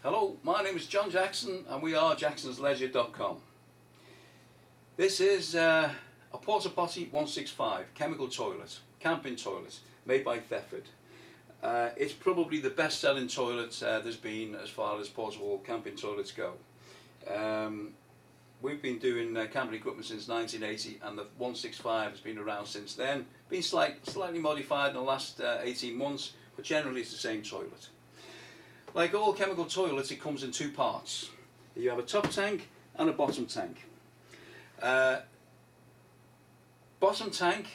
Hello, my name is John Jackson and we are jacksonsleisure.com. This is a Porta Potti 165 chemical toilet, camping toilet, made by Thetford. It's probably the best selling toilet there's been as far as portable camping toilets go. We've been doing camping equipment since 1980 and the 165 has been around since then. Been slightly modified in the last 18 months, but generally it's the same toilet. Like all chemical toilets, it comes in two parts. You have a top tank and a bottom tank. Bottom tank,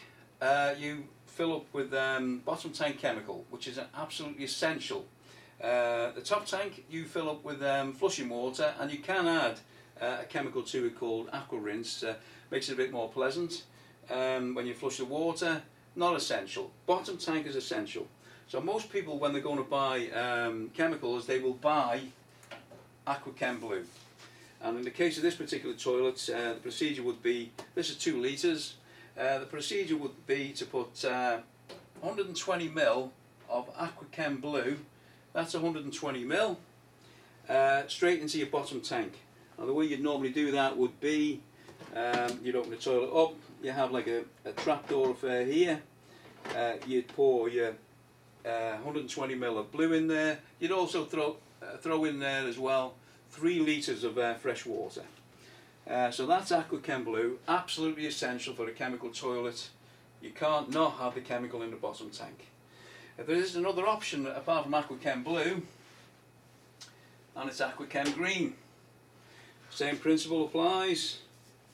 you fill up with bottom tank chemical, which is absolutely essential. The top tank you fill up with flushing water, and you can add a chemical to it called Aqua Rinse. Makes it a bit more pleasant when you flush the water. Not essential. Bottom tank is essential. So most people, when they're going to buy chemicals, they will buy Aqua Blue. And in the case of this particular toilet, the procedure would be, this is 2 litres, the procedure would be to put 120 ml of Aqua Blue, that's 120 ml, straight into your bottom tank. Now the way you'd normally do that would be, you'd open the toilet up, you have like a trapdoor affair here, you'd pour your 120 ml of blue in there. You'd also throw in there as well 3 litres of fresh water. So that's Aqua Blue, absolutely essential for a chemical toilet. You can't not have the chemical in the bottom tank. If there is another option apart from Aqua Blue, and it's Aqua Green. Same principle applies.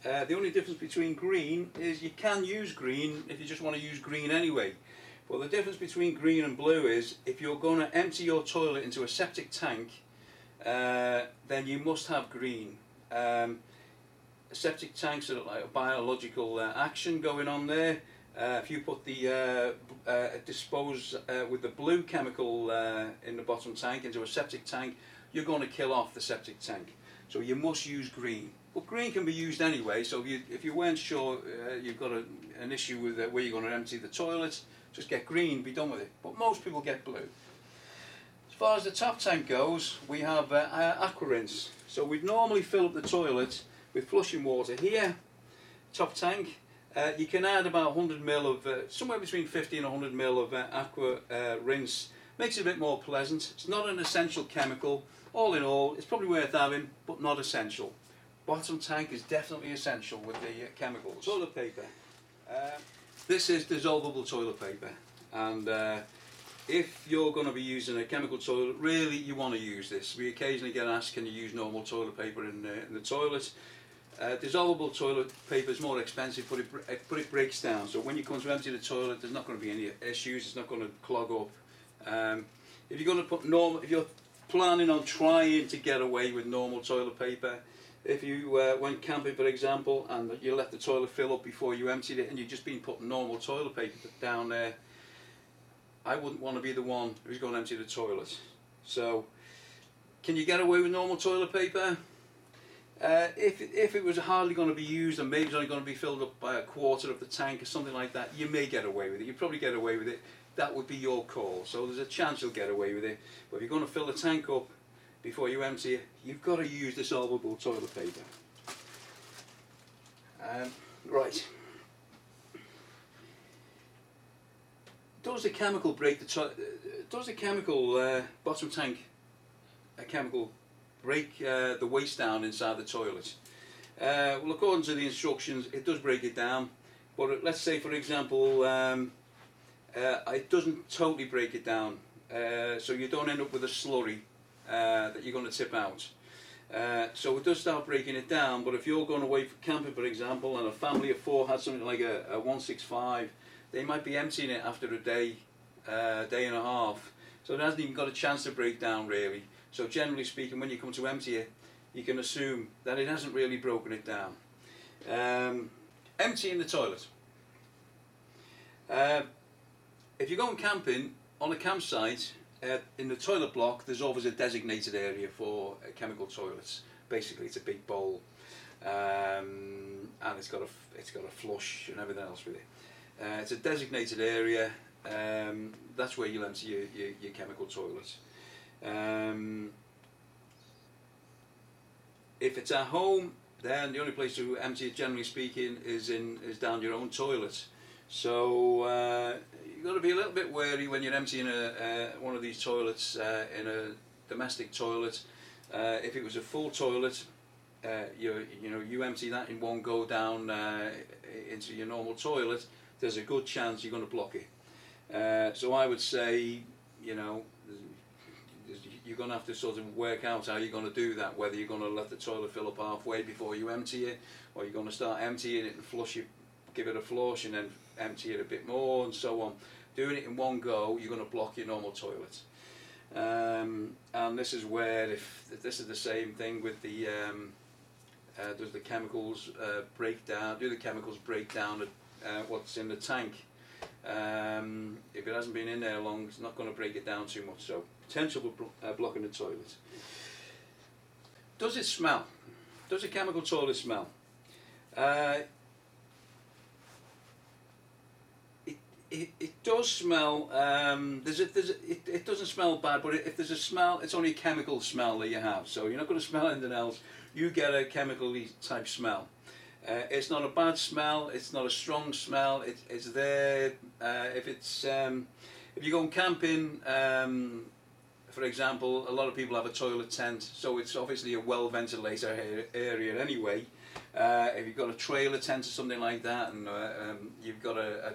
The only difference between green is you can use green if you just want to use green anyway. Well, the difference between green and blue is if you're going to empty your toilet into a septic tank, then you must have green. Septic tanks are like a biological action going on there. If you put the dispose with the blue chemical in the bottom tank into a septic tank, you're going to kill off the septic tank. So you must use green. But green can be used anyway, so if you weren't sure you've got an issue with where you're going to empty the toilet, just get green, be done with it. But most people get blue. As far as the top tank goes, we have Aqua Rinse. So we'd normally fill up the toilet with flushing water here, top tank. You can add about 100 ml of, somewhere between 50 and 100 ml of Aqua Rinse. Makes it a bit more pleasant. It's not an essential chemical. All in all, it's probably worth having, but not essential. Bottom tank is definitely essential with the chemicals. Toilet paper. This is dissolvable toilet paper, and if you're going to be using a chemical toilet, really you want to use this. We occasionally get asked, can you use normal toilet paper in the toilet? Dissolvable toilet paper is more expensive, but it breaks down. So when you come to empty the toilet, there's not going to be any issues. It's not going to clog up. If you're going to put if you're planning on trying to get away with normal toilet paper, if you went camping, for example, and you let the toilet fill up before you emptied it, and you've just been putting normal toilet paper down there, I wouldn't want to be the one who's going to empty the toilet. So, can you get away with normal toilet paper? If it was hardly going to be used, and maybe it's only going to be filled up by a quarter of the tank or something like that, you may get away with it. You'd probably get away with it. That would be your call. So there's a chance you'll get away with it. But if you're going to fill the tank up before you empty it, you've got to use dissolvable toilet paper. Right. Does the chemical break does the chemical bottom tank chemical break the waste down inside the toilet? Well, according to the instructions, it does break it down. But let's say, for example, it doesn't totally break it down, so you don't end up with a slurry that you're going to tip out. So it does start breaking it down, but if you're going away for camping, for example, and a family of 4 had something like a 165, they might be emptying it after a day and a half. So it hasn't even got a chance to break down really. So generally speaking, when you come to empty it, you can assume that it hasn't really broken it down. Emptying the toilet. If you're going camping on a campsite, in the toilet block there's always a designated area for chemical toilets. Basically it's a big bowl, and it's got a flush and everything else with it. It's a designated area. That's where you'll empty your chemical toilets. If it's at home, then the only place to empty it, generally speaking, is down your own toilet. So you've got to be a little bit wary when you're emptying one of these toilets in a domestic toilet. If it was a full toilet, you empty that in one go down into your normal toilet, there's a good chance you're going to block it. So I would say, you're going to have to sort of work out how you're going to do that, whether you're going to let the toilet fill up halfway before you empty it, or you're going to start emptying it and flush it, give it a flush and then empty it a bit more and so on. Doing it in one go, you're going to block your normal toilet. And this is where, if this is the same thing with the does the chemicals break down? Do the chemicals break down what's in the tank? If it hasn't been in there long, it's not going to break it down too much. So potential for blocking the toilet. Does it smell? Does a chemical toilet smell? It does smell. It doesn't smell bad, but if there's a smell, it's only a chemical smell that you have. So you're not going to smell anything else. You get a chemically type smell. It's not a bad smell. It's not a strong smell. It's there. If you're going camping, for example, a lot of people have a toilet tent, so it's obviously a well ventilated area anyway. If you've got a trailer tent or something like that, and you've got a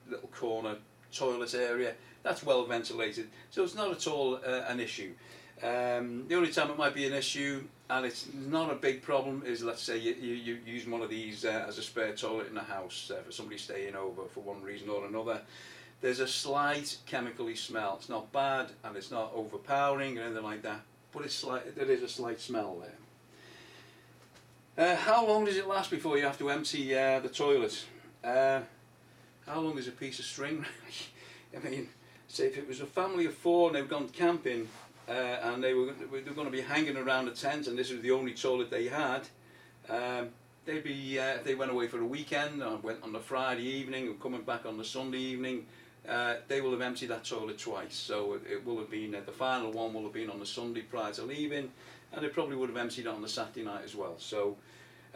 little corner toilet area, that's well ventilated, so it's not at all an issue. The only time it might be an issue, and it's not a big problem, is let's say you use one of these as a spare toilet in the house for somebody staying over for one reason or another. There's a slight chemically smell. It's not bad and it's not overpowering or anything like that, but there is a slight smell there. How long does it last before you have to empty the toilet? How long is a piece of string? I mean, say if it was a family of four and they've gone camping and they were going to be hanging around a tent and this was the only toilet they had, they'd be, if they went away for a weekend or went on the Friday evening or coming back on the Sunday evening, they will have emptied that toilet twice. So it will have been, the final one will have been on the Sunday prior to leaving, and they probably would have emptied it on the Saturday night as well. So,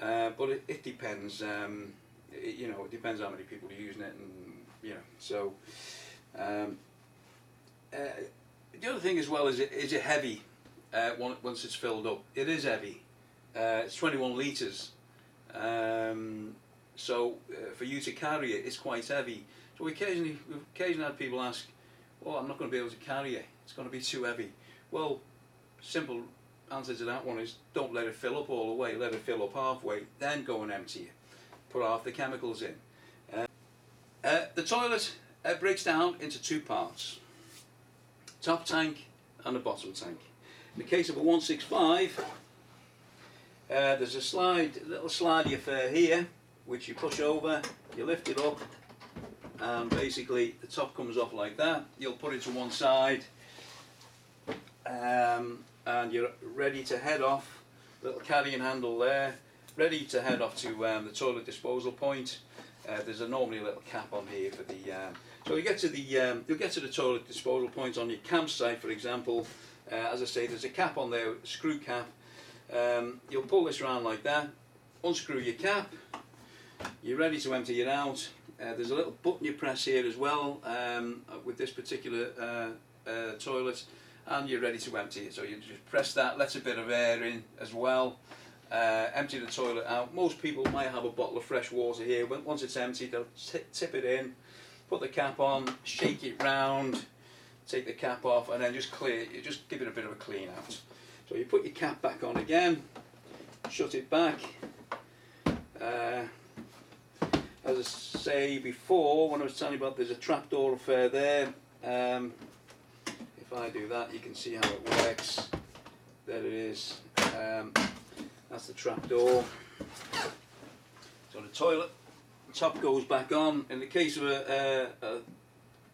but it depends. It depends how many people are using it, and so. The other thing as well is it heavy once it's filled up. It is heavy. It's 21 litres. So for you to carry it, it's quite heavy. So we've occasionally had people ask, "Oh, I'm not going to be able to carry it. It's going to be too heavy." Well, simple answer to that one is don't let it fill up all the way. Let it fill up halfway, then go and empty it. Put half the chemicals in. The toilet breaks down into two parts: top tank and the bottom tank. In the case of a 165, there's a little slidey affair here, which you push over, you lift it up, and basically the top comes off like that. You'll put it to one side, and you're ready to head off. Little carrying handle there, ready to head off to the toilet disposal point. There's normally a little cap on here for the. So you get to the toilet disposal point on your campsite, for example. As I say, there's a cap on there, a screw cap. You'll pull this around like that, unscrew your cap, you're ready to empty it out. There's a little button you press here as well with this particular toilet, and you're ready to empty it. So you just press that, lets a bit of air in as well, empty the toilet out. Most people might have a bottle of fresh water here. Once it's empty, they'll tip it in, put the cap on, shake it round, take the cap off, and then just give it a bit of a clean out. So you put your cap back on again, shut it back. As I say before, when I was telling you about, there's a trapdoor affair there. If I do that, you can see how it works. There it is. That's the trapdoor. So the toilet top goes back on. In the case of a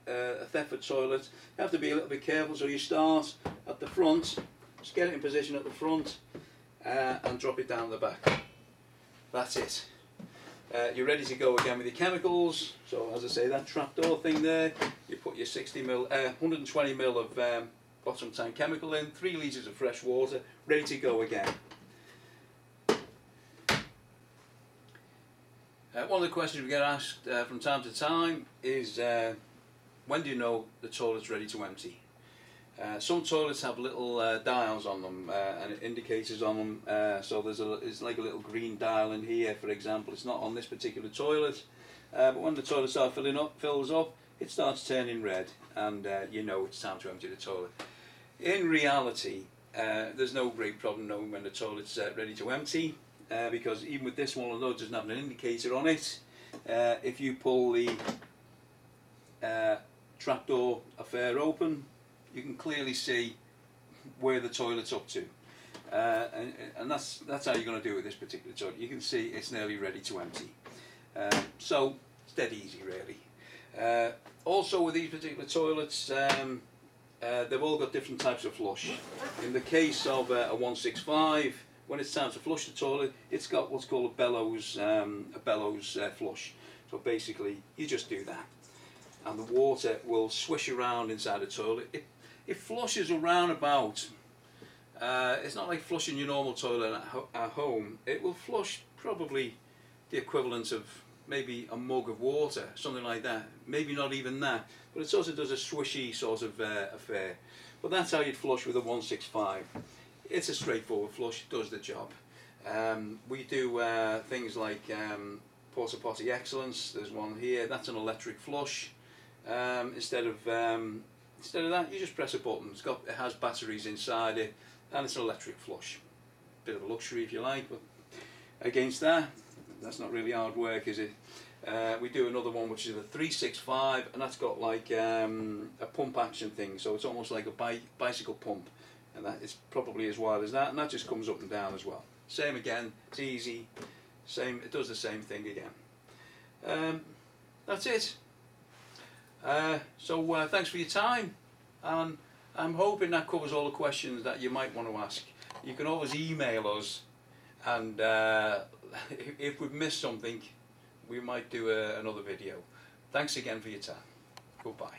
Thetford toilet, you have to be a little bit careful. So you start at the front. Just get it in position at the front and drop it down the back. That's it. You're ready to go again with your chemicals. So as I say, that trapdoor thing there, you put your 120 ml of bottom tank chemical in, 3 litres of fresh water, ready to go again. One of the questions we get asked from time to time is when do you know the toilet's ready to empty? Some toilets have little dials on them and indicators on them, so there's like a little green dial in here, for example. It's not on this particular toilet, but when the toilet fills up, it starts turning red, and you know it's time to empty the toilet. In reality, there's no great problem knowing when the toilet's ready to empty, because even with this one, although it doesn't have an indicator on it, if you pull the trapdoor affair open, you can clearly see where the toilet's up to, and that's how you're going to do it with this particular toilet. You can see it's nearly ready to empty, so it's dead easy really. Also with these particular toilets, they've all got different types of flush. In the case of a 165, when it's time to flush the toilet, it's got what's called a Bellows flush. So basically, you just do that, and the water will swish around inside the toilet. It flushes around about. It's not like flushing your normal toilet at home. It will flush probably the equivalent of maybe a mug of water, something like that. Maybe not even that, but it sort of does a swishy sort of affair. But that's how you'd flush with a 165. It's a straightforward flush, it does the job. We do things like Porta Potti Excellence. There's one here. That's an electric flush. Instead of that, you just press a button. It has batteries inside it, and it's an electric flush. Bit of a luxury if you like, but against that's not really hard work, is it? We do another one which is a 365, and that's got like a pump action thing, so it's almost like a bicycle pump, and that is probably as wide as that, and that just comes up and down as well. Same again, it's easy, it does the same thing again. That's it. So thanks for your time, and I'm hoping that covers all the questions that you might want to ask. You can always email us, and if we've missed something, we might do another video. Thanks again for your time. Goodbye.